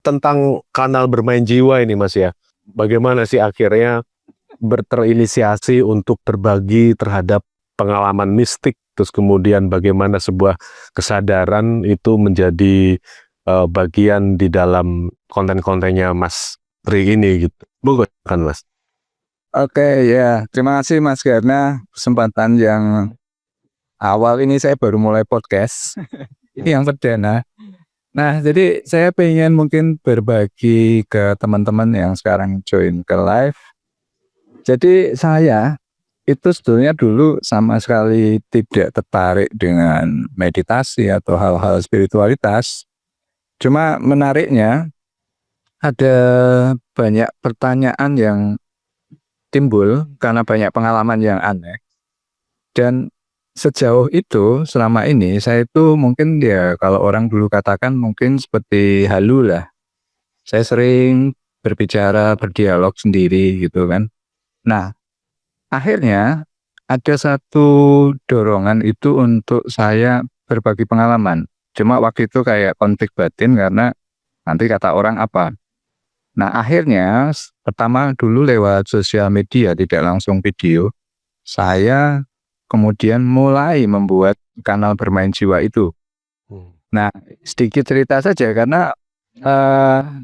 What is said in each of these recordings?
tentang kanal bermain jiwa ini Mas ya. Bagaimana sih akhirnya terinisiasi untuk berbagi terhadap pengalaman mistik, terus kemudian bagaimana sebuah kesadaran itu menjadi bagian di dalam konten-kontennya Mas Tri ini gitu. Bukan kan Mas? Oke ya, terima kasih Mas karena kesempatan yang awal ini saya baru mulai podcast. Ini yang perdana. Nah, jadi saya pengen mungkin berbagi ke teman-teman yang sekarang join ke live. Jadi saya itu sebetulnya dulu sama sekali tidak tertarik dengan meditasi atau hal-hal spiritualitas. Cuma menariknya ada banyak pertanyaan yang timbul karena banyak pengalaman yang aneh. Dan sejauh itu selama ini saya itu mungkin ya kalau orang dulu katakan mungkin seperti halu lah. Saya sering berbicara, berdialog sendiri gitu kan. Nah, akhirnya ada satu dorongan itu untuk saya berbagi pengalaman. Cuma waktu itu kayak konflik batin karena nanti kata orang apa. Nah, akhirnya pertama dulu lewat sosial media, tidak langsung video, saya kemudian mulai membuat kanal bermain jiwa itu. Nah, sedikit cerita saja karena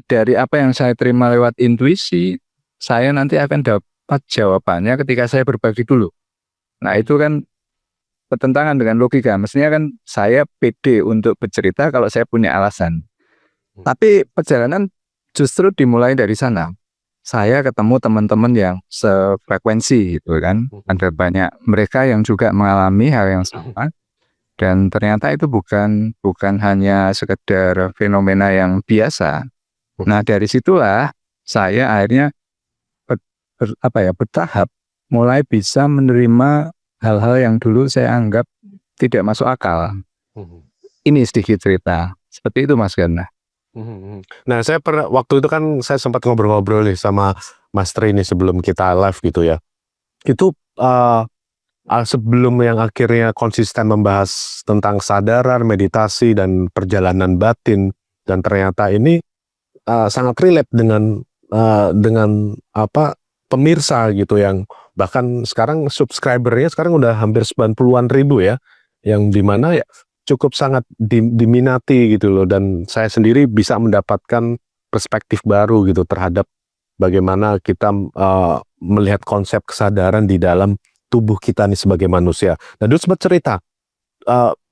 dari apa yang saya terima lewat intuisi, saya nanti akan dapat jawabannya ketika saya berbagi dulu. Nah, itu kan bertentangan dengan logika. Mestinya kan saya pede untuk bercerita kalau saya punya alasan. Tapi perjalanan justru dimulai dari sana. Saya ketemu teman-teman yang sefrekuensi gitu kan. Ada banyak mereka yang juga mengalami hal yang sama. Dan ternyata itu bukan hanya sekedar fenomena yang biasa. Nah, dari situlah saya akhirnya bertahap mulai bisa menerima hal-hal yang dulu saya anggap tidak masuk akal. Ini sedikit cerita. Seperti itu Mas Gana. Nah, saya waktu itu kan saya sempat ngobrol-ngobrol nih sama Mas Tri ini sebelum kita live gitu ya. Itu sebelum yang akhirnya konsisten membahas tentang kesadaran, meditasi dan perjalanan batin, dan ternyata ini sangat relate dengan pemirsa gitu yang bahkan sekarang subscribernya sekarang udah hampir 90-an ribu ya, yang dimana ya cukup sangat diminati gitu loh, dan saya sendiri bisa mendapatkan perspektif baru gitu terhadap bagaimana kita melihat konsep kesadaran di dalam tubuh kita nih sebagai manusia. Dan dulu sempat cerita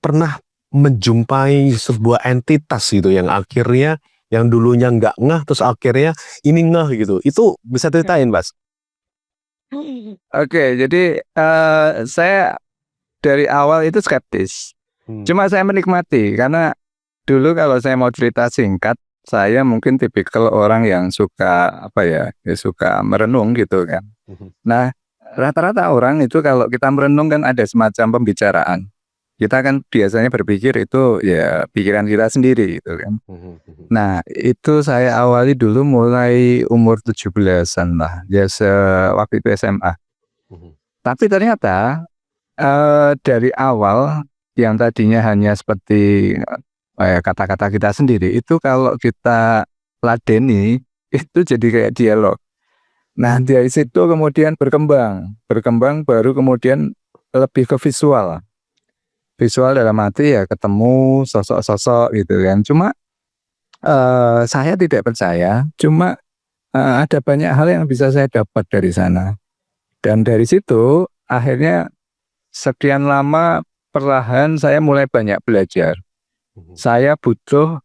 pernah menjumpai sebuah entitas gitu yang akhirnya yang dulunya nggak ngeh terus akhirnya ini ngeh gitu. Itu bisa ceritain Mas? Oke, jadi saya dari awal itu skeptis. Cuma saya menikmati karena dulu kalau saya mau cerita singkat, saya mungkin tipikal orang yang suka suka merenung gitu kan. Nah, rata-rata orang itu kalau kita merenung kan ada semacam pembicaraan. Kita kan biasanya berpikir itu ya pikiran kita sendiri gitu kan. Nah, itu saya awali dulu mulai umur 17-an lah, ya waktu itu SMA. Tapi ternyata dari awal yang tadinya hanya seperti kata-kata kita sendiri, itu kalau kita ladeni itu jadi kayak dialog. Nah, dari situ kemudian berkembang baru kemudian lebih ke visual dalam arti ya ketemu sosok-sosok gitu kan. Cuma saya tidak percaya, cuma ada banyak hal yang bisa saya dapat dari sana. Dan dari situ akhirnya sekian lama perlahan saya mulai banyak belajar. Saya butuh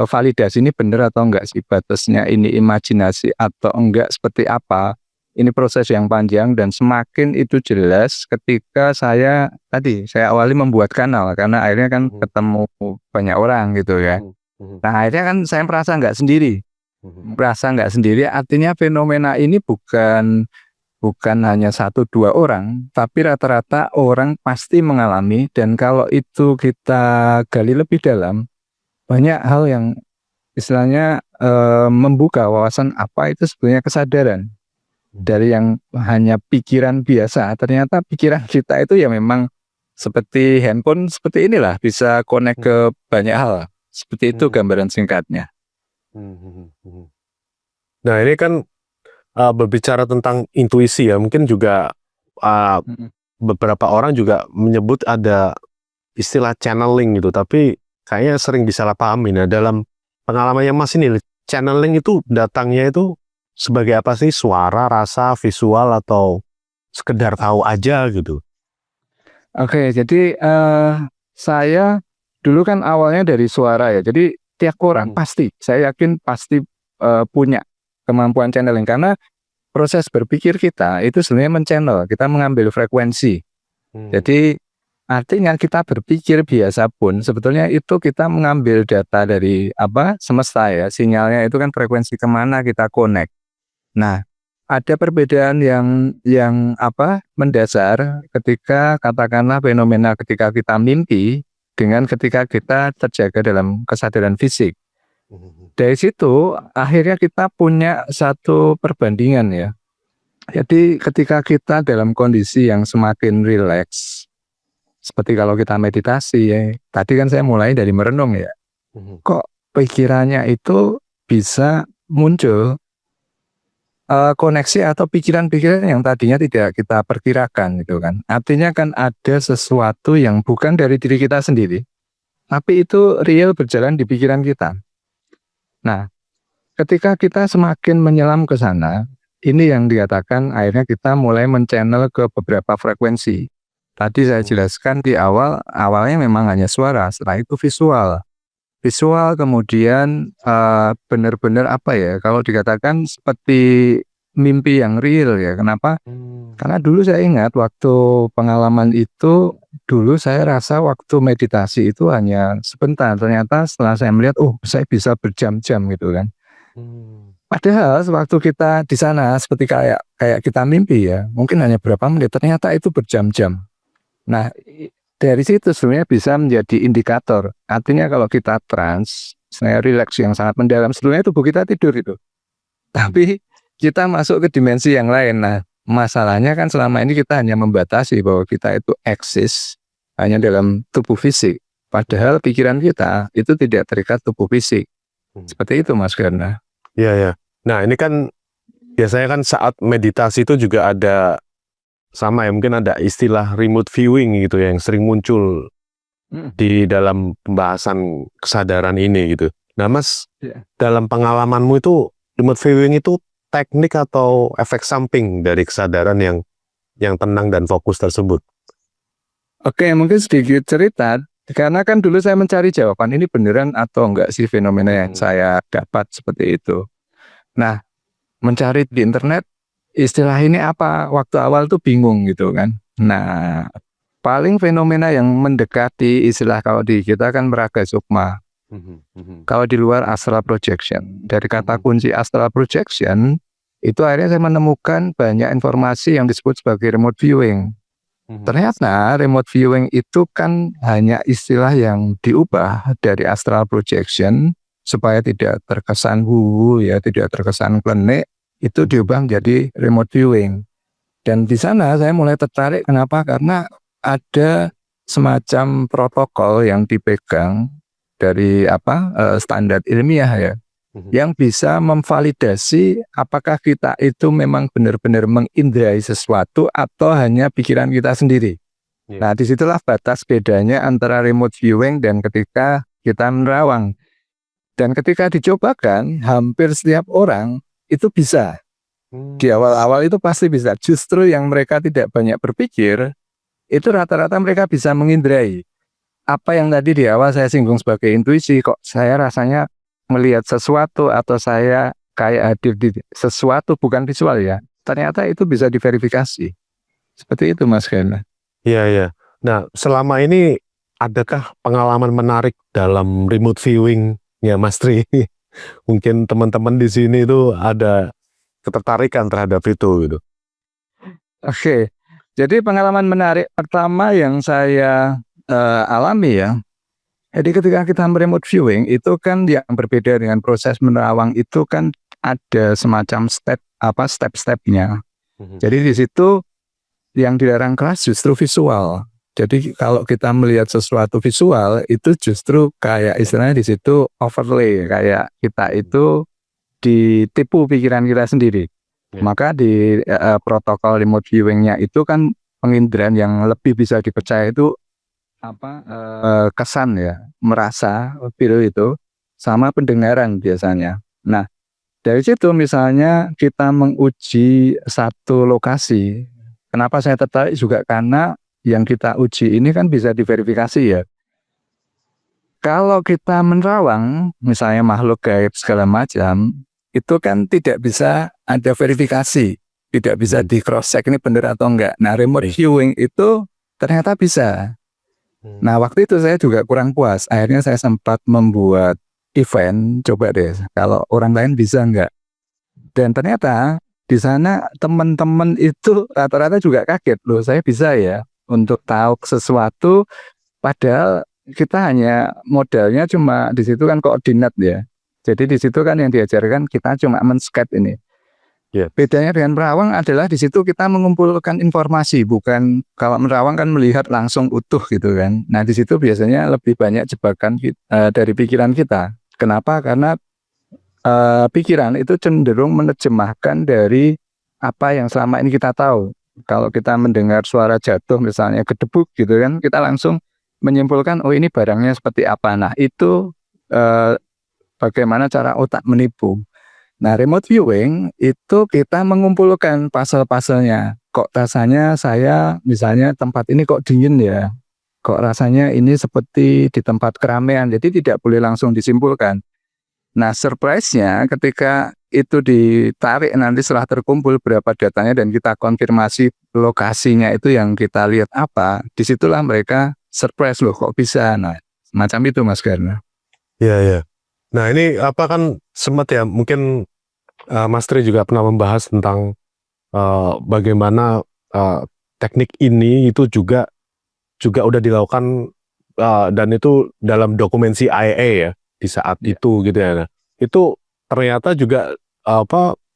validasi ini benar atau enggak sih, batasnya ini imajinasi atau enggak, seperti apa. Ini proses yang panjang dan semakin itu jelas ketika saya awali membuat kanal karena akhirnya kan ketemu banyak orang gitu ya. Nah, akhirnya kan saya merasa nggak sendiri, artinya fenomena ini bukan hanya 1-2 orang, tapi rata-rata orang pasti mengalami. Dan kalau itu kita gali lebih dalam, banyak hal yang istilahnya membuka wawasan apa itu sebenarnya kesadaran. Dari yang hanya pikiran biasa, ternyata pikiran kita itu ya memang seperti handphone seperti inilah, bisa connect ke banyak hal. Seperti itu gambaran singkatnya. Nah ini kan berbicara tentang intuisi ya, mungkin juga beberapa orang juga menyebut ada istilah channeling gitu, tapi kayaknya sering disalahpahami. Nah dalam pengalamannya Mas ini, channeling itu datangnya itu sebagai apa sih? Suara, rasa, visual, atau sekedar tahu aja gitu? Oke, jadi saya dulu kan awalnya dari suara ya. Jadi tiap orang pasti, saya yakin pasti punya kemampuan channeling karena proses berpikir kita itu sebenarnya men-channel, kita mengambil frekuensi. Jadi artinya kita berpikir biasa pun sebetulnya itu kita mengambil data dari semesta ya. Sinyalnya itu kan frekuensi kemana kita connect. Nah, ada perbedaan yang mendasar ketika katakanlah fenomena ketika kita mimpi dengan ketika kita terjaga dalam kesadaran fisik. Dari situ akhirnya kita punya satu perbandingan ya. Jadi ketika kita dalam kondisi yang semakin rileks, seperti kalau kita meditasi ya, tadi kan saya mulai dari merenung ya. Kok pikirannya itu bisa muncul koneksi atau pikiran-pikiran yang tadinya tidak kita perkirakan gitu kan. Artinya kan ada sesuatu yang bukan dari diri kita sendiri, tapi itu real berjalan di pikiran kita. Nah, ketika kita semakin menyelam ke sana, ini yang dikatakan akhirnya kita mulai men-channel ke beberapa frekuensi. Tadi saya jelaskan di awalnya memang hanya suara, setelah itu visual. Visual kemudian benar-benar kalau dikatakan seperti mimpi yang real ya. Kenapa? Karena dulu saya ingat waktu pengalaman itu, dulu saya rasa waktu meditasi itu hanya sebentar. Ternyata setelah saya melihat, saya bisa berjam-jam gitu kan. Padahal waktu kita di sana seperti kayak kita mimpi ya, mungkin hanya berapa menit, ternyata itu berjam-jam. Nah, dari situ sebenarnya bisa menjadi indikator. Artinya kalau kita trance, sebenarnya relax yang sangat mendalam, sebenarnya tubuh kita tidur itu. Tapi kita masuk ke dimensi yang lain. Nah, masalahnya kan selama ini kita hanya membatasi bahwa kita itu eksis hanya dalam tubuh fisik. Padahal pikiran kita itu tidak terikat tubuh fisik. Seperti itu Mas Garna. Iya ya. Nah ini kan biasanya kan saat meditasi itu juga ada sama ya, mungkin ada istilah remote viewing gitu ya, yang sering muncul di dalam pembahasan kesadaran ini gitu. Nah Mas, dalam pengalamanmu itu remote viewing itu teknik atau efek samping dari kesadaran yang tenang dan fokus tersebut? Oke, mungkin sedikit cerita. Karena kan dulu saya mencari jawaban ini beneran atau enggak sih fenomena yang saya dapat seperti itu. Nah, mencari di internet istilah ini apa? Waktu awal tuh bingung gitu kan. Nah, paling fenomena yang mendekati istilah kalau di kita kan meraga sukma. Kalau di luar astral projection. Dari kata kunci astral projection, itu akhirnya saya menemukan banyak informasi yang disebut sebagai remote viewing. Ternyata remote viewing itu kan hanya istilah yang diubah dari astral projection supaya tidak terkesan ya, tidak terkesan klinik, itu diubah menjadi remote viewing. Dan di sana saya mulai tertarik. Kenapa? Karena ada semacam protokol yang dipegang dari standar ilmiah ya, yang bisa memvalidasi apakah kita itu memang benar-benar mengindrai sesuatu atau hanya pikiran kita sendiri. Nah, disitulah batas bedanya antara remote viewing dan ketika kita menerawang. Dan ketika dicobakan, hampir setiap orang itu bisa. Di awal-awal itu pasti bisa. Justru yang mereka tidak banyak berpikir, itu rata-rata mereka bisa mengindrai. Apa yang tadi di awal saya singgung sebagai intuisi, kok saya rasanya melihat sesuatu atau saya kayak hadir di sesuatu bukan visual ya. Ternyata itu bisa diverifikasi. Seperti itu Mas Gana. Iya ya. Nah, selama ini adakah pengalaman menarik dalam remote viewing ya Mas Tri? Mungkin teman-teman di sini itu ada ketertarikan terhadap itu gitu. Oke. Jadi pengalaman menarik pertama yang saya alami ya. Jadi ketika kita remote viewing itu kan yang berbeda dengan proses menerawang itu kan ada semacam step-stepnya. Jadi di situ yang dilarang keras justru visual. Jadi kalau kita melihat sesuatu visual itu justru kayak istilahnya di situ overlay, kayak kita itu ditipu pikiran kita sendiri. Ya. Maka di protokol remote viewing-nya itu kan penginderaan yang lebih bisa dipercaya itu kesan ya, merasa feel itu sama pendengaran biasanya. Nah, dari situ misalnya kita menguji satu lokasi. Kenapa saya tertarik juga karena yang kita uji ini kan bisa diverifikasi ya. Kalau kita menerawang, misalnya makhluk gaib segala macam, itu kan tidak bisa ada verifikasi, tidak bisa di cross check ini benar atau enggak. Nah, remote viewing itu ternyata bisa. Nah, waktu itu saya juga kurang puas. Akhirnya saya sempat membuat event, coba deh kalau orang lain bisa enggak. Dan ternyata di sana teman-teman itu rata-rata juga kaget loh, saya bisa ya untuk tahu sesuatu padahal kita hanya modalnya cuma di situ kan koordinat ya. Jadi di situ kan yang diajarkan kita cuma men-sketch ini. Yeah. Bedanya dengan merawang adalah di situ kita mengumpulkan informasi, bukan kalau merawang kan melihat langsung utuh gitu kan. Nah, di situ biasanya lebih banyak jebakan dari pikiran kita. Kenapa? Karena pikiran itu cenderung menerjemahkan dari apa yang selama ini kita tahu. Kalau kita mendengar suara jatuh misalnya gedebuk gitu kan, kita langsung menyimpulkan oh ini barangnya seperti apa. Nah, itu bagaimana cara otak menipu. Nah, remote viewing itu kita mengumpulkan puzzle-puzzlenya. Kok rasanya saya misalnya tempat ini kok dingin ya. Kok rasanya ini seperti di tempat keramaian. Jadi tidak boleh langsung disimpulkan. Nah, surprise-nya ketika itu ditarik nanti setelah terkumpul berapa datanya dan kita konfirmasi lokasinya itu yang kita lihat apa, disitulah mereka surprise loh kok bisa. Nah, macam itu Mas Garna. Iya, iya. Nah, ini apa kan sempat ya, mungkin Mas Tri juga pernah membahas tentang bagaimana teknik ini itu juga udah dilakukan dan itu dalam dokumen CIA ya di saat itu gitu ya. Nah, itu ternyata juga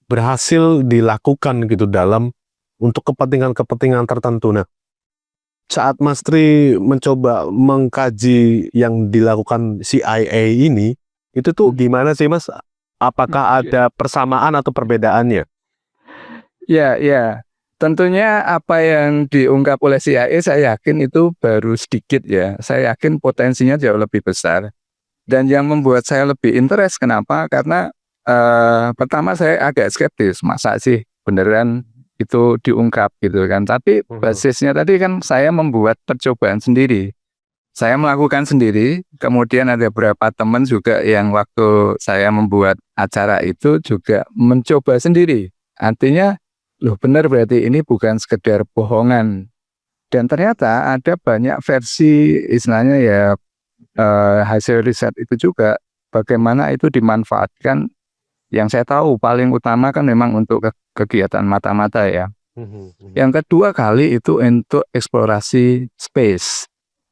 berhasil dilakukan gitu dalam untuk kepentingan tertentu. Nah, saat Mas Tri mencoba mengkaji yang dilakukan CIA ini, itu tuh gimana sih Mas? Apakah ada persamaan atau perbedaannya? Ya, ya. Tentunya apa yang diungkap oleh CIA saya yakin itu baru sedikit ya. Saya yakin potensinya jauh lebih besar. Dan yang membuat saya lebih interest kenapa? Karena pertama saya agak skeptis. Masa sih beneran itu diungkap gitu kan. Tapi basisnya tadi kan saya membuat percobaan sendiri. Saya melakukan sendiri, kemudian ada beberapa teman juga yang waktu saya membuat acara itu juga mencoba sendiri. Artinya, loh benar berarti ini bukan sekedar bohongan. Dan ternyata ada banyak versi istilahnya ya hasil riset itu juga bagaimana itu dimanfaatkan. Yang saya tahu paling utama kan memang untuk kegiatan mata-mata ya. Yang kedua kali itu untuk eksplorasi space.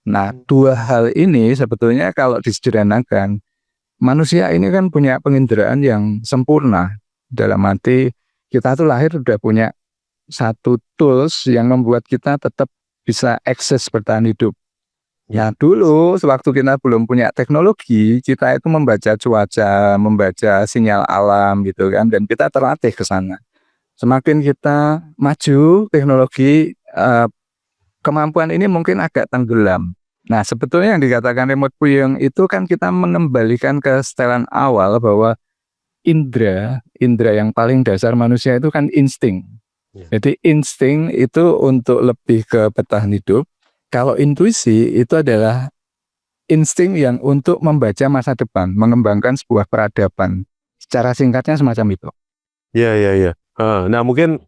Nah, dua hal ini sebetulnya kalau disederhanakan, manusia ini kan punya penginderaan yang sempurna. Dalam arti kita tuh lahir udah punya satu tools yang membuat kita tetap bisa eksis bertahan hidup. Ya dulu sewaktu kita belum punya teknologi, kita itu membaca cuaca, membaca sinyal alam gitu kan, dan kita terlatih ke sana. Semakin kita maju teknologi, kemampuan ini mungkin agak tenggelam. Nah, sebetulnya yang dikatakan remote viewing itu kan kita mengembalikan ke setelan awal bahwa indera yang paling dasar manusia itu kan insting. Jadi insting itu untuk lebih ke bertahan hidup. Kalau intuisi itu adalah insting yang untuk membaca masa depan, mengembangkan sebuah peradaban. Secara singkatnya semacam itu. Iya. Nah, mungkin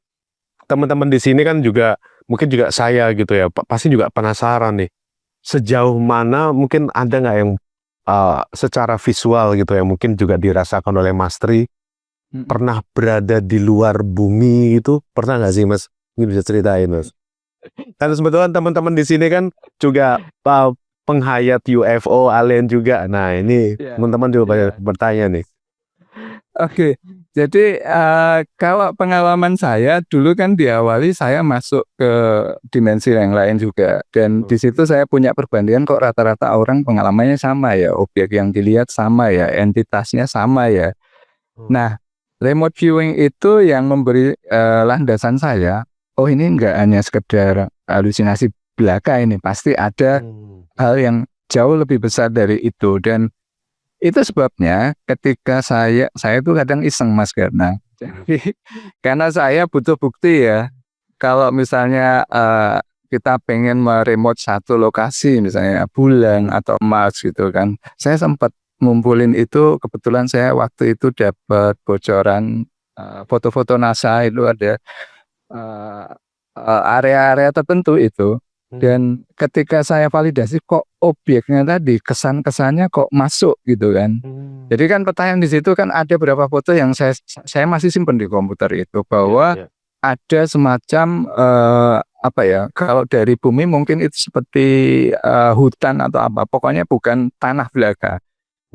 teman-teman di sini kan juga mungkin juga saya gitu ya, pasti juga penasaran nih, sejauh mana mungkin ada nggak yang secara visual gitu ya, mungkin juga dirasakan oleh Mas Tri, pernah berada di luar bumi itu, pernah nggak sih Mas? Ini bisa ceritain Mas. Kan sebetulnya teman-teman di sini kan juga penghayat UFO, alien juga. Nah ini teman-teman juga banyak bertanya nih. Oke, Jadi kalau pengalaman saya dulu kan diawali saya masuk ke dimensi yang lain juga, dan di situ saya punya perbandingan kok rata-rata orang pengalamannya sama ya, objek yang dilihat sama ya, entitasnya sama ya. Nah, remote viewing itu yang memberi landasan saya, oh ini enggak hanya sekedar halusinasi belaka, ini pasti ada hal yang jauh lebih besar dari itu. Dan itu sebabnya ketika saya tuh kadang iseng Mas Garna. Jadi karena saya butuh bukti ya. Kalau misalnya kita pengen meremote satu lokasi, misalnya bulan atau Mars gitu kan. Saya sempat ngumpulin itu, kebetulan saya waktu itu dapat bocoran foto-foto NASA, itu ada area-area tertentu itu. Dan ketika saya validasi kok objeknya tadi kesan-kesannya kok masuk gitu kan. Jadi kan pertanyaan di situ kan ada beberapa foto yang saya masih simpen di komputer itu, bahwa ada semacam apa ya, kalau dari bumi mungkin itu seperti hutan atau apa, pokoknya bukan tanah belaka.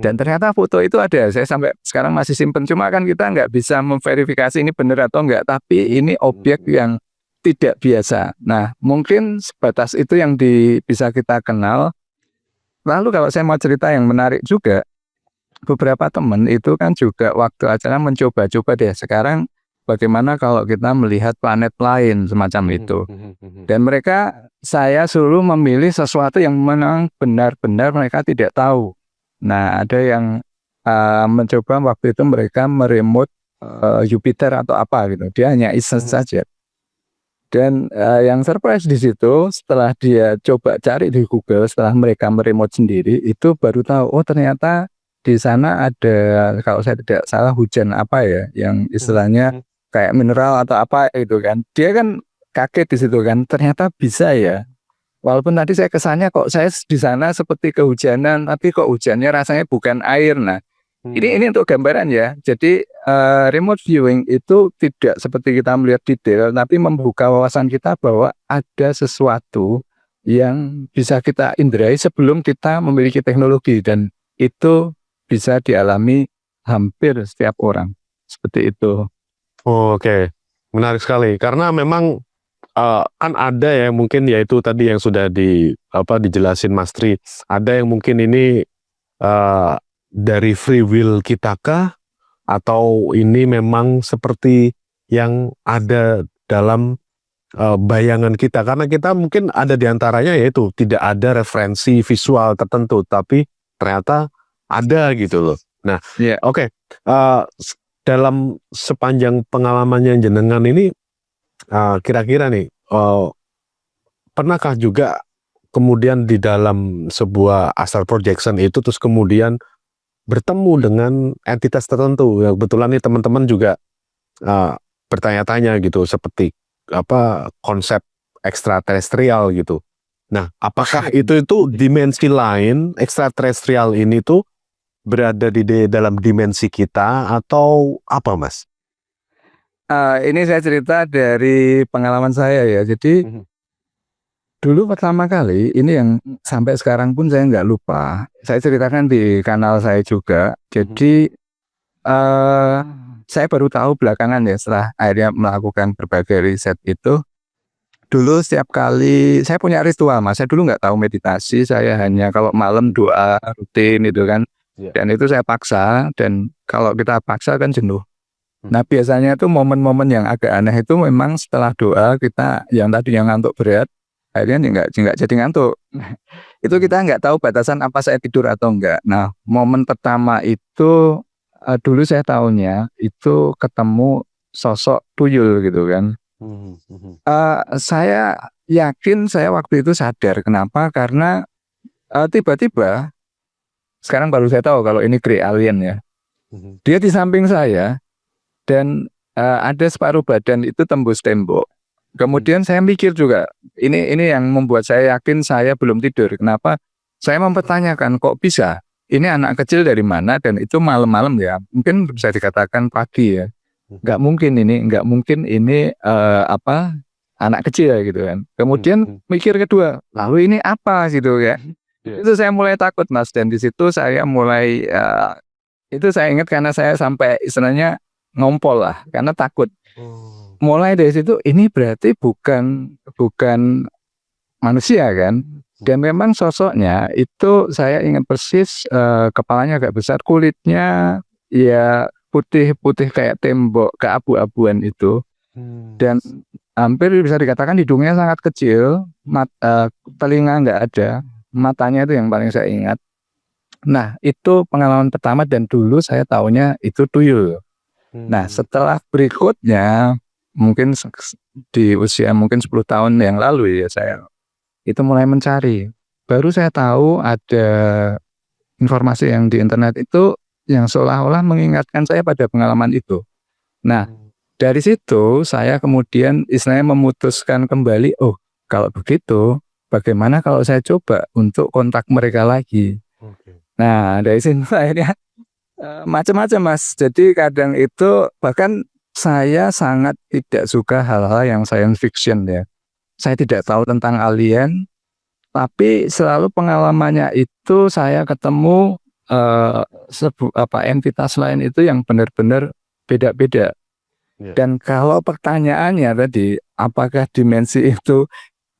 Dan ternyata foto itu ada, saya sampai sekarang masih simpen. Cuma kan kita nggak bisa memverifikasi ini benar atau enggak, tapi ini objek yang tidak biasa. Nah, mungkin sebatas itu yang bisa kita kenal. Lalu kalau saya mau cerita yang menarik juga, beberapa teman itu kan juga waktu acara mencoba-coba deh, sekarang bagaimana kalau kita melihat planet lain semacam itu. Dan saya suruh memilih sesuatu yang memang benar-benar mereka tidak tahu. Nah, ada yang mencoba waktu itu mereka meremote Jupiter atau apa gitu. Dia hanya iseng saja. Dan yang surprise di situ, setelah dia coba cari di Google, setelah mereka meremote sendiri, itu baru tahu, oh ternyata di sana ada, kalau saya tidak salah, hujan apa ya, yang istilahnya kayak mineral atau apa itu kan. Dia kan kaget di situ kan, ternyata bisa ya. Walaupun tadi saya kesannya kok saya di sana seperti kehujanan, tapi kok hujannya rasanya bukan air. Nah, ini untuk gambaran ya. Jadi remote viewing itu tidak seperti kita melihat detail, tapi membuka wawasan kita bahwa ada sesuatu yang bisa kita indrai sebelum kita memiliki teknologi, dan itu bisa dialami hampir setiap orang. Seperti itu. Oke, menarik sekali. Karena memang kan ada ya, mungkin yaitu tadi yang sudah dijelasin Mas Tri. Ada yang mungkin ini dari free will kita kah? Atau ini memang seperti yang ada dalam bayangan kita? Karena kita mungkin ada di antaranya, yaitu tidak ada referensi visual tertentu, tapi ternyata ada gitu loh. Nah, oke. Dalam sepanjang pengalamannya jenengan ini, kira-kira nih, pernahkah juga kemudian di dalam sebuah astral projection itu terus kemudian bertemu dengan entitas tertentu? Ya, kebetulan nih teman-teman juga bertanya-tanya gitu, seperti apa konsep ekstraterestrial gitu. Nah, apakah itu dimensi lain, ekstraterestrial ini tuh berada di dalam dimensi kita atau apa, Mas? Ini saya cerita dari pengalaman saya ya. Jadi dulu pertama kali, ini yang sampai sekarang pun saya nggak lupa, saya ceritakan di kanal saya juga. Jadi saya baru tahu belakangan ya, setelah akhirnya melakukan berbagai riset itu. Dulu setiap kali saya punya ritual, Mas. Saya dulu nggak tahu meditasi, saya hanya kalau malam doa rutin itu kan. Dan itu saya paksa, dan kalau kita paksa kan jenuh. Nah, biasanya itu momen-momen yang agak aneh itu memang setelah doa kita yang tadinya ngantuk berat, akhirnya nggak jadi ngantuk. Itu kita nggak tahu batasan apa saya tidur atau enggak. Nah, momen pertama itu dulu saya tahunya itu ketemu sosok tuyul gitu kan. Saya yakin saya waktu itu sadar. Kenapa? Karena tiba-tiba sekarang baru saya tahu kalau ini grey alien ya. Dia di samping saya, dan ada separuh badan itu tembus tembok. Kemudian saya mikir juga, ini yang membuat saya yakin saya belum tidur. Kenapa? Saya mempertanyakan, kok bisa? Ini anak kecil dari mana? Dan itu malam-malam ya, mungkin bisa dikatakan pagi ya. Nggak mungkin ini anak kecil gitu kan. Kemudian mikir kedua, lalu ini apa gitu ya? Itu saya mulai takut, Mas. Dan di situ saya mulai itu saya ingat karena saya sampai istilahnya ngompol lah karena takut. Mulai dari situ ini berarti bukan manusia kan. Dan memang sosoknya itu saya ingat persis, kepalanya agak besar, kulitnya ya putih-putih kayak tembok keabu-abuan itu, dan hampir bisa dikatakan hidungnya sangat kecil, telinga nggak ada, matanya itu yang paling saya ingat. Nah itu pengalaman pertama dan dulu saya taunya itu tuyul. Nah setelah berikutnya mungkin di usia mungkin 10 tahun yang lalu ya saya itu mulai mencari. Baru saya tahu ada informasi yang di internet itu yang seolah-olah mengingatkan saya pada pengalaman itu. Nah, dari situ saya kemudian istilahnya memutuskan kembali, oh kalau begitu bagaimana kalau saya coba untuk kontak mereka lagi. Nah, dari sini akhirnya macam-macam Mas. Jadi kadang itu bahkan saya sangat tidak suka hal-hal yang science fiction ya. Saya tidak tahu tentang alien, tapi selalu pengalamannya itu saya ketemu entitas lain itu yang benar-benar beda-beda. Ya. Dan kalau pertanyaannya tadi, apakah dimensi itu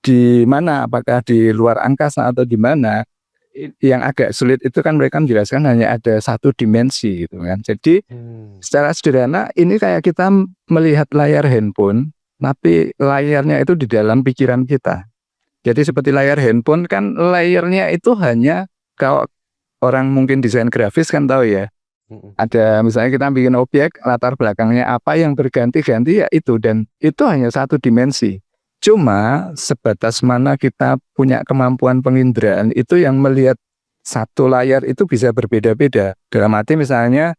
di mana? Apakah di luar angkasa atau di mana? Yang agak sulit itu kan mereka menjelaskan hanya ada satu dimensi gitu kan. Jadi secara sederhana ini kayak kita melihat layar handphone, tapi layarnya itu di dalam pikiran kita. Jadi seperti layar handphone kan layernya itu hanya, kalau orang mungkin desain grafis kan tahu ya. Ada misalnya kita bikin objek, latar belakangnya apa yang berganti-ganti ya itu, dan itu hanya satu dimensi. Cuma sebatas mana kita punya kemampuan penginderaan itu yang melihat satu layar itu bisa berbeda-beda. Dalam arti misalnya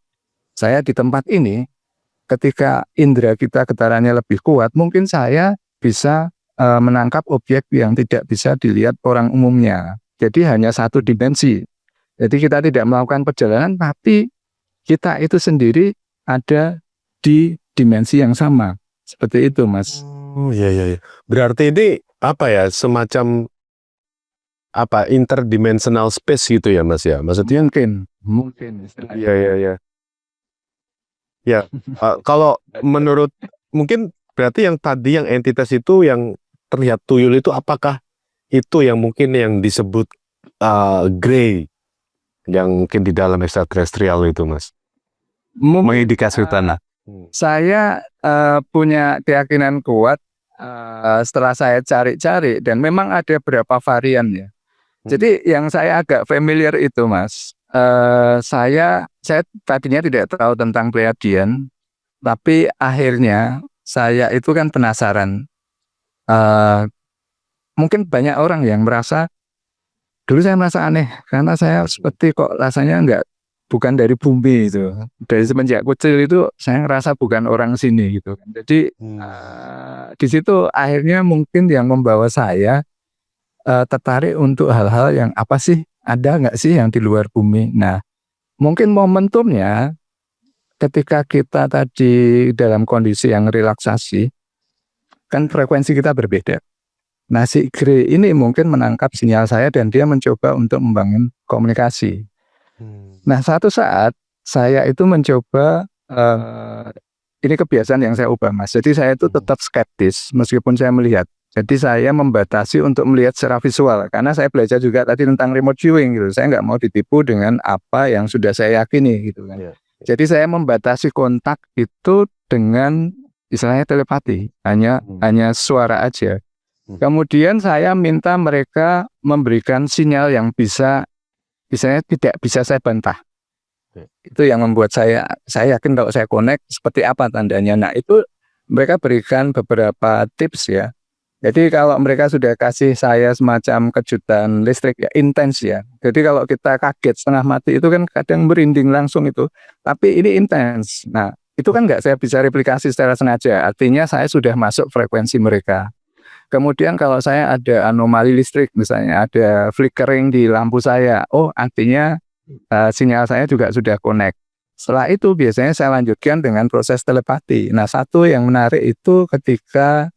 saya di tempat ini, ketika indera kita getarannya lebih kuat, mungkin saya bisa menangkap objek yang tidak bisa dilihat orang umumnya. Jadi hanya satu dimensi. Jadi kita tidak melakukan perjalanan, tapi kita itu sendiri ada di dimensi yang sama. Seperti itu, Mas. Oh iya. Berarti ini apa ya, semacam apa, interdimensional space gitu ya Mas ya? Maksudnya Mungkin. iya. Ya, kalau menurut mungkin berarti yang tadi yang entitas itu yang terlihat tuyul itu, apakah itu yang mungkin yang disebut Grey yang mungkin di dalam ekstraterestrial itu Mas? Mengindikasi tanah. Saya punya keyakinan kuat setelah saya cari-cari, dan memang ada beberapa varian ya. Jadi yang saya agak familiar itu Mas, saya tadinya tidak tahu tentang Pleiadian, tapi akhirnya saya itu kan penasaran. Mungkin banyak orang yang merasa, dulu saya merasa aneh karena saya seperti kok rasanya bukan dari bumi itu. Dari semenjak kecil itu saya ngerasa bukan orang sini gitu kan. Jadi di situ akhirnya mungkin yang membawa saya tertarik untuk hal-hal yang apa sih, ada nggak sih yang di luar bumi. Nah mungkin momentumnya ketika kita tadi dalam kondisi yang relaksasi, kan frekuensi kita berbeda. Nah si Grey ini mungkin menangkap sinyal saya dan dia mencoba untuk membangun komunikasi. Nah satu saat saya itu mencoba, ini kebiasaan yang saya ubah Mas. Jadi saya itu tetap skeptis meskipun saya melihat. Jadi saya membatasi untuk melihat secara visual, karena saya belajar juga tadi tentang remote viewing gitu. Saya nggak mau ditipu dengan apa yang sudah saya yakini gitu kan. Jadi saya membatasi kontak itu dengan istilahnya telepati, hanya suara aja. Kemudian saya minta mereka memberikan sinyal yang misalnya tidak bisa saya bantah. Itu yang membuat saya yakin kalau saya connect seperti apa tandanya. Nah itu mereka berikan beberapa tips ya. Jadi kalau mereka sudah kasih saya semacam kejutan listrik ya, intens ya. Jadi kalau kita kaget setengah mati itu kan kadang merinding langsung itu. Tapi ini intens. Nah itu kan nggak saya bisa replikasi secara sengaja. Artinya saya sudah masuk frekuensi mereka. Kemudian kalau saya ada anomali listrik, misalnya ada flickering di lampu saya, oh artinya sinyal saya juga sudah connect. Setelah itu biasanya saya lanjutkan dengan proses telepati. Nah satu yang menarik itu ketika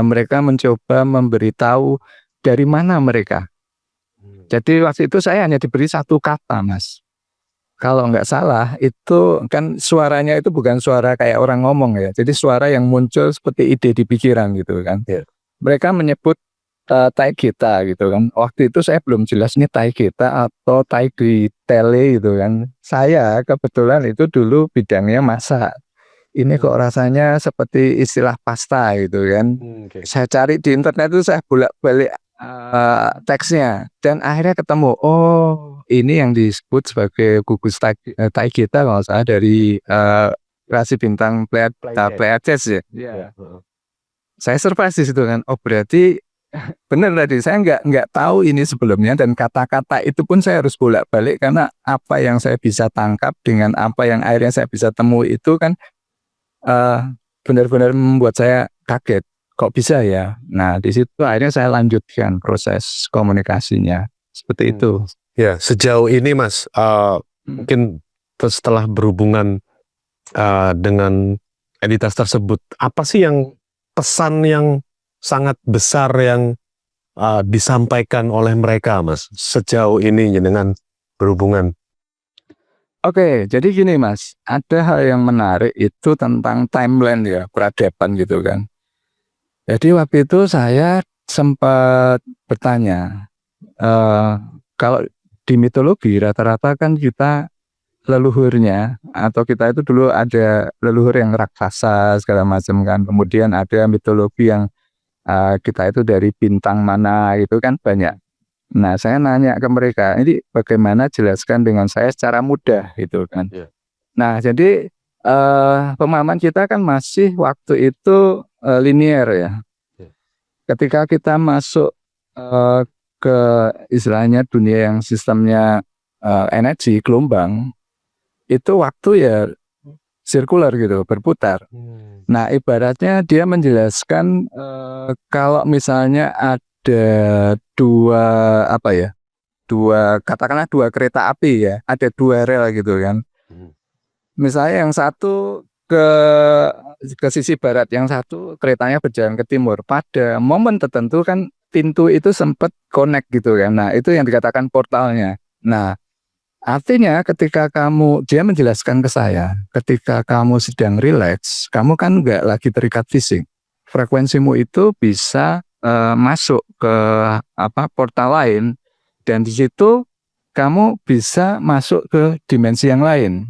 mereka mencoba memberitahu dari mana mereka. Jadi waktu itu saya hanya diberi satu kata Mas. kalau nggak salah itu kan suaranya itu bukan suara kayak orang ngomong ya. Jadi suara yang muncul seperti ide di pikiran gitu kan. Iya. Mereka menyebut Taigeta gitu kan. Waktu itu saya belum jelas ini Taigeta atau Taigitele gitu kan. Saya kebetulan itu dulu bidangnya masak. Ini kok rasanya seperti istilah pasta gitu kan. Oke. Saya cari di internet itu saya bolak-balik teksnya dan akhirnya ketemu, oh ini yang disebut sebagai gugus Taigeta kalau nggak salah dari kreasi bintang Pleiades ya. Iya, heeh. Saya surprise di situ kan. Oh berarti benar tadi saya nggak tahu ini sebelumnya dan kata-kata itu pun saya harus bolak-balik karena apa yang saya bisa tangkap dengan apa yang akhirnya saya bisa temui itu kan benar-benar membuat saya kaget. Kok bisa ya? Nah di situ akhirnya saya lanjutkan proses komunikasinya seperti itu. Ya, sejauh ini Mas, mungkin setelah berhubungan dengan entitas tersebut, apa sih yang pesan yang sangat besar yang disampaikan oleh mereka, Mas, sejauh ini dengan berhubungan? Oke, jadi gini Mas, ada hal yang menarik itu tentang timeline ya, peradaban gitu kan. Jadi waktu itu saya sempat bertanya, kalau di mitologi rata-rata kan kita leluhurnya atau kita itu dulu ada leluhur yang raksasa segala macam kan. Kemudian ada mitologi yang kita itu dari bintang mana itu kan banyak. Nah saya nanya ke mereka, ini bagaimana jelaskan dengan saya secara mudah gitu kan. Iya. Nah jadi pemahaman kita kan masih waktu itu linear ya. Iya. Ketika kita masuk ke istilahnya dunia yang sistemnya energi gelombang, itu waktu ya sirkular gitu, berputar. Nah, ibaratnya dia menjelaskan kalau misalnya ada katakanlah dua kereta api ya, ada dua rel gitu kan. Misalnya yang satu ke sisi barat, yang satu keretanya berjalan ke timur. Pada momen tertentu kan pintu itu sempat connect gitu kan. Nah, itu yang dikatakan portalnya. Nah, artinya ketika dia menjelaskan ke saya, ketika kamu sedang rileks, kamu kan nggak lagi terikat fisik. Frekuensimu itu bisa masuk ke portal lain dan di situ kamu bisa masuk ke dimensi yang lain.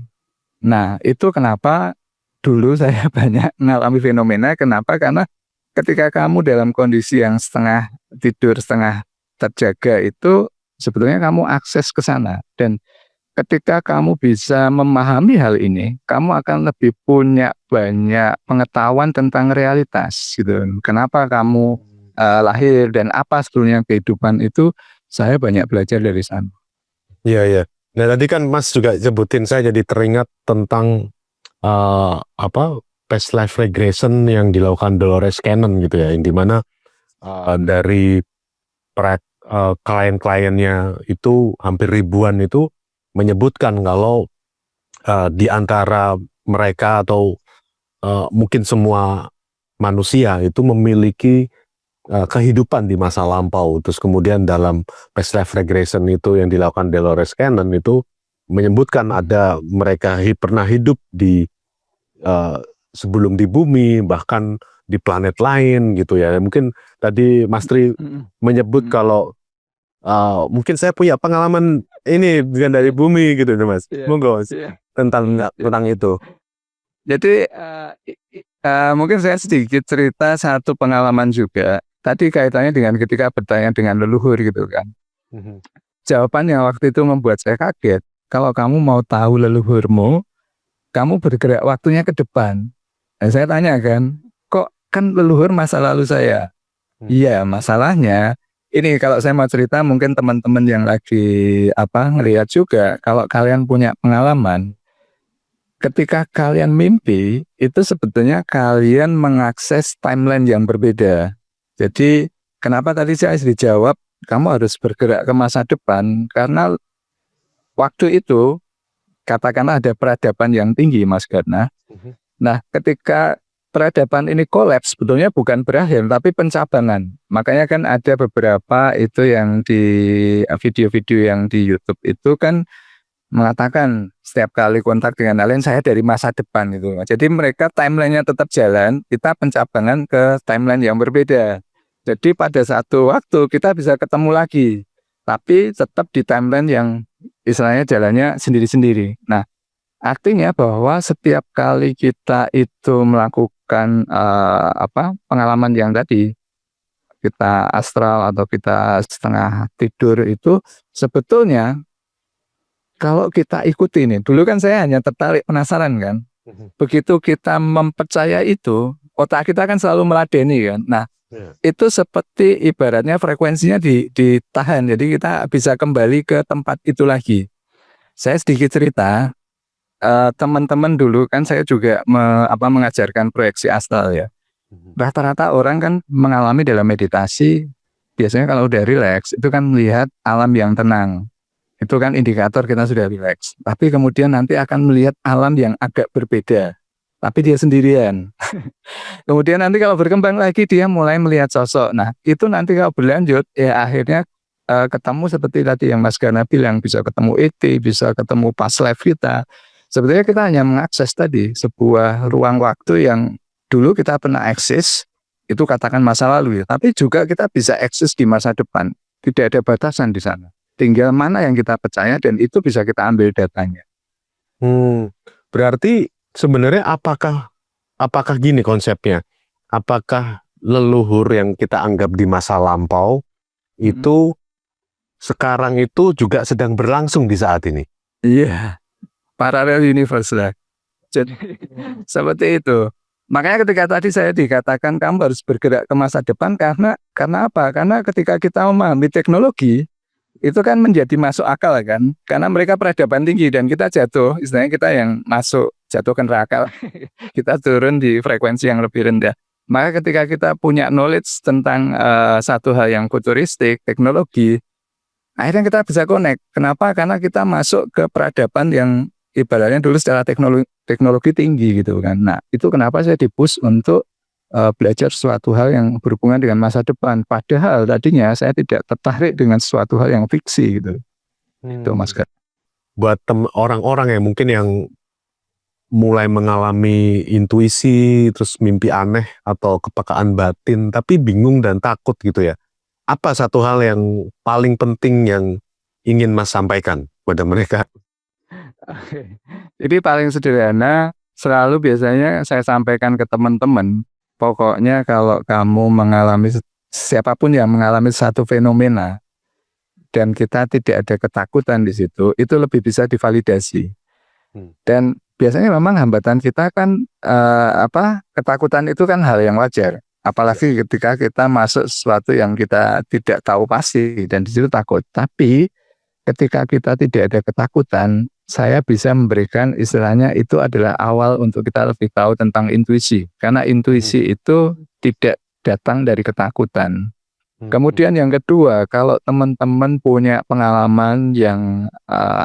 Nah, itu kenapa dulu saya banyak mengalami fenomena. Kenapa? Karena ketika kamu dalam kondisi yang setengah tidur, setengah terjaga itu sebetulnya kamu akses ke sana. Dan ketika kamu bisa memahami hal ini, kamu akan lebih punya banyak pengetahuan tentang realitas gitu. Kenapa kamu lahir dan apa sebetulnya kehidupan itu, saya banyak belajar dari sana. Iya, iya. Nah tadi kan Mas juga sebutin, saya jadi teringat tentang past life regression yang dilakukan Dolores Cannon gitu ya, yang dimana dari klien-kliennya itu hampir ribuan itu menyebutkan kalau di antara mereka atau mungkin semua manusia itu memiliki kehidupan di masa lampau. Terus kemudian dalam past life regression itu yang dilakukan Dolores Cannon itu menyebutkan ada mereka pernah hidup di sebelum di bumi, bahkan di planet lain gitu ya. Mungkin tadi Mas Tri menyebut kalau mungkin saya punya pengalaman ini bukan dari bumi gitu Mas. Monggo Mas, tentang itu. Jadi mungkin saya sedikit cerita satu pengalaman juga. Tadi kaitannya dengan ketika bertanya dengan leluhur gitu kan. Jawaban yang waktu itu membuat saya kaget. Kalau kamu mau tahu leluhurmu, kamu bergerak waktunya ke depan. Nah, saya tanya kan, kok kan leluhur masa lalu saya? Iya, masalahnya ini kalau saya mau cerita mungkin teman-teman yang lagi ngelihat juga, kalau kalian punya pengalaman, ketika kalian mimpi, itu sebetulnya kalian mengakses timeline yang berbeda. Jadi, kenapa tadi saya dijawab, kamu harus bergerak ke masa depan, karena waktu itu, katakanlah ada peradaban yang tinggi, Mas Garna. Nah, ketika peradaban ini kolaps, sebetulnya bukan berakhir, tapi pencabangan. Makanya kan ada beberapa itu yang di video-video yang di YouTube itu kan mengatakan setiap kali kontak dengan alien saya dari masa depan itu. Jadi mereka timelinenya tetap jalan, kita pencabangan ke timeline yang berbeda. Jadi pada satu waktu kita bisa ketemu lagi, tapi tetap di timeline yang istilahnya jalannya sendiri-sendiri. Nah, artinya bahwa setiap kali kita itu melakukan pengalaman yang tadi, kita astral atau kita setengah tidur itu sebetulnya kalau kita ikuti nih, dulu kan saya hanya tertarik penasaran kan. Begitu kita mempercaya itu, otak kita kan selalu meladeni kan. Nah, itu seperti ibaratnya frekuensinya ditahan, jadi kita bisa kembali ke tempat itu lagi. Saya sedikit cerita, teman-teman dulu kan saya juga mengajarkan proyeksi astral ya. Rata-rata orang kan mengalami dalam meditasi, biasanya kalau udah rileks itu kan melihat alam yang tenang. Itu kan indikator kita sudah rileks. Tapi kemudian nanti akan melihat alam yang agak berbeda, tapi dia sendirian. Kemudian nanti kalau berkembang lagi dia mulai melihat sosok. Nah, itu nanti kalau berlanjut ya akhirnya ketemu seperti tadi yang Mas Gana bilang, bisa ketemu ET, bisa ketemu past life kita. Sebetulnya kita hanya mengakses tadi sebuah ruang waktu yang dulu kita pernah eksis, itu katakan masa lalu ya, tapi juga kita bisa eksis di masa depan. Tidak ada batasan di sana. Tinggal mana yang kita percaya dan itu bisa kita ambil datanya. Berarti sebenarnya apakah gini konsepnya? Apakah leluhur yang kita anggap di masa lampau itu sekarang itu juga sedang berlangsung di saat ini? Iya, parallel universe lah. Jadi seperti itu. Makanya ketika tadi saya dikatakan kamu harus bergerak ke masa depan karena apa? Karena ketika kita memahami teknologi itu kan menjadi masuk akal kan, karena mereka peradaban tinggi dan kita jatuh, istilahnya kita yang masuk jatuh ke neraka, kita turun di frekuensi yang lebih rendah. Maka ketika kita punya knowledge tentang satu hal yang futuristik, teknologi, akhirnya kita bisa connect. Kenapa? Karena kita masuk ke peradaban yang ibaratnya dulu secara teknologi tinggi gitu kan. Nah, itu kenapa saya di-push untuk belajar suatu hal yang berhubungan dengan masa depan. Padahal tadinya saya tidak tertarik dengan suatu hal yang fiksi gitu. Itu Mas Gar. Buat orang-orang yang mungkin yang mulai mengalami intuisi, terus mimpi aneh atau kepekaan batin, tapi bingung dan takut gitu ya. Apa satu hal yang paling penting yang ingin Mas sampaikan pada mereka? Jadi paling sederhana, selalu biasanya saya sampaikan ke teman-teman, pokoknya kalau kamu mengalami, siapapun yang mengalami satu fenomena, dan kita tidak ada ketakutan di situ, itu lebih bisa divalidasi. Dan biasanya memang hambatan kita kan, ketakutan itu kan hal yang wajar. Apalagi ketika kita masuk sesuatu yang kita tidak tahu pasti, dan di situ takut. Tapi ketika kita tidak ada ketakutan, saya bisa memberikan istilahnya itu adalah awal untuk kita lebih tahu tentang intuisi. Karena intuisi itu tidak datang dari ketakutan. Kemudian yang kedua, kalau teman-teman punya pengalaman yang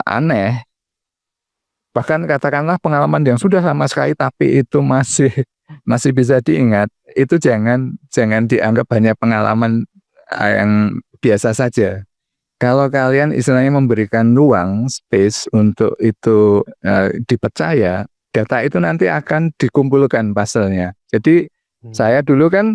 aneh, bahkan katakanlah pengalaman yang sudah lama sekali tapi itu masih bisa diingat, itu jangan dianggap hanya pengalaman yang biasa saja. Kalau kalian istilahnya memberikan ruang, space untuk itu dipercaya, data itu nanti akan dikumpulkan puzzle-nya. Jadi saya dulu kan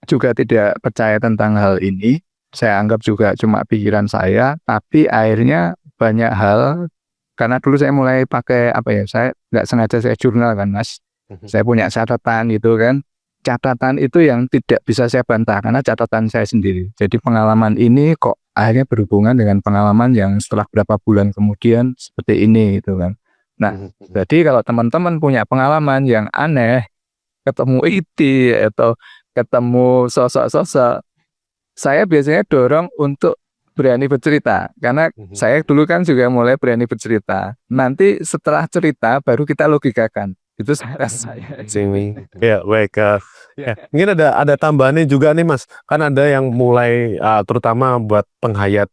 juga tidak percaya tentang hal ini. Saya anggap juga cuma pikiran saya, tapi akhirnya banyak hal, karena dulu saya mulai pakai saya nggak sengaja saya jurnal kan Mas. Saya punya catatan gitu kan. Catatan itu yang tidak bisa saya bantah karena catatan saya sendiri. Jadi pengalaman ini kok akhirnya berhubungan dengan pengalaman yang setelah berapa bulan kemudian seperti ini gitu kan. Nah, jadi kalau teman-teman punya pengalaman yang aneh, ketemu ET atau ketemu sosok-sosok, saya biasanya dorong untuk berani bercerita. Karena saya dulu kan juga mulai berani bercerita. Nanti setelah cerita baru kita logikakan. Itu saya. Ya, baik. Mungkin ada tambahannya juga nih Mas. Kan ada yang mulai terutama buat penghayat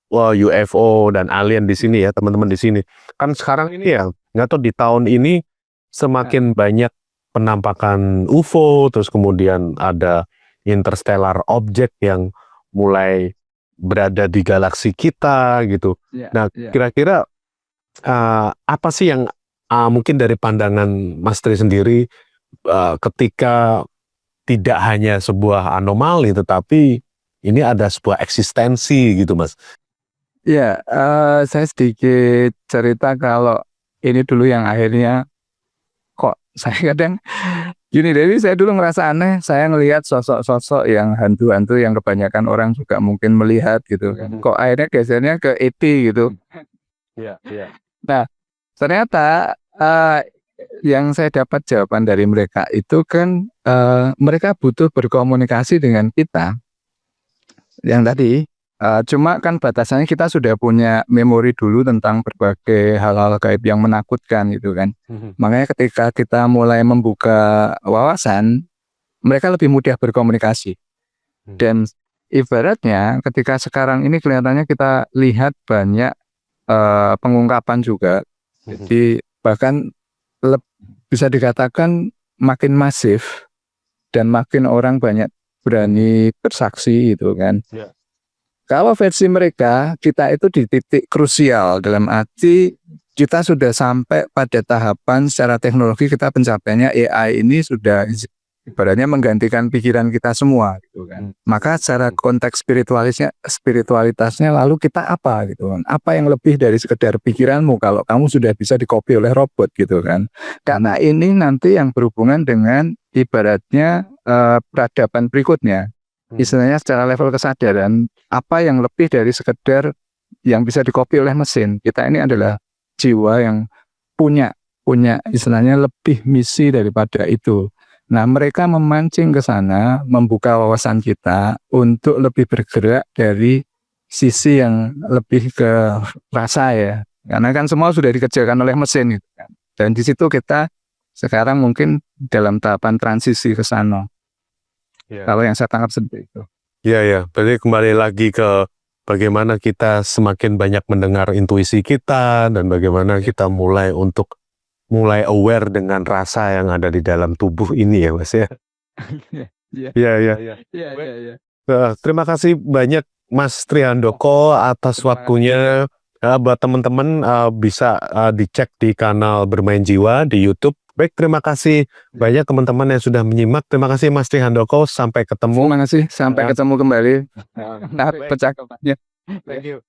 UFO dan alien di sini ya, teman-teman di sini. Kan sekarang ini ya, nggak tahu di tahun ini semakin banyak penampakan UFO, terus kemudian ada interstellar object yang mulai berada di galaksi kita gitu. Nah, kira-kira Apa sih yang mungkin dari pandangan Mas Tri sendiri ketika tidak hanya sebuah anomali tetapi ini ada sebuah eksistensi gitu Mas. Ya, saya sedikit cerita kalau ini dulu yang akhirnya kok saya kadang gini, jadi saya dulu ngerasa aneh, saya ngelihat sosok-sosok yang hantu-hantu yang kebanyakan orang juga mungkin melihat gitu kan. Kok akhirnya gesernya ke ET gitu. Iya, iya. Nah, ternyata yang saya dapat jawaban dari mereka itu kan mereka butuh berkomunikasi dengan kita. Yang tadi cuma kan batasannya kita sudah punya memori dulu tentang berbagai hal-hal gaib yang menakutkan gitu kan. Makanya ketika kita mulai membuka wawasan, mereka lebih mudah berkomunikasi. Dan ibaratnya ketika sekarang ini kelihatannya kita lihat banyak pengungkapan juga. Jadi bahkan bisa dikatakan makin masif dan makin orang banyak berani bersaksi gitu kan. Kalau versi mereka, kita itu di titik krusial dalam arti kita sudah sampai pada tahapan secara teknologi kita pencapaiannya AI ini sudah ibaratnya menggantikan pikiran kita semua gitu kan. Maka secara konteks spiritualitasnya lalu kita apa gitu kan. Apa yang lebih dari sekedar pikiranmu kalau kamu sudah bisa dikopi oleh robot gitu kan. Karena ini nanti yang berhubungan dengan ibaratnya peradaban berikutnya. Istilahnya secara level kesadaran, apa yang lebih dari sekedar yang bisa dikopi oleh mesin. Kita ini adalah jiwa yang punya istilahnya lebih misi daripada itu. Nah, mereka memancing ke sana, membuka wawasan kita untuk lebih bergerak dari sisi yang lebih ke rasa ya. Karena kan semua sudah dikerjakan oleh mesin gitu kan. Dan di situ kita sekarang mungkin dalam tahapan transisi ke sana. Kalau yang saya tangkap seperti itu. Iya, ya. Berarti kembali lagi ke bagaimana kita semakin banyak mendengar intuisi kita dan bagaimana kita mulai aware dengan rasa yang ada di dalam tubuh ini ya, Mas ya. Iya, iya. Terima kasih banyak Mas Tri Handoko atas waktunya. Buat teman-teman bisa dicek di kanal Bermain Jiwa di YouTube. Baik, terima kasih banyak teman-teman yang sudah menyimak. Terima kasih Mas Tri Handoko. Sampai ketemu. Terima kasih. Sampai ketemu kembali. Nah, percakapannya. Thank you.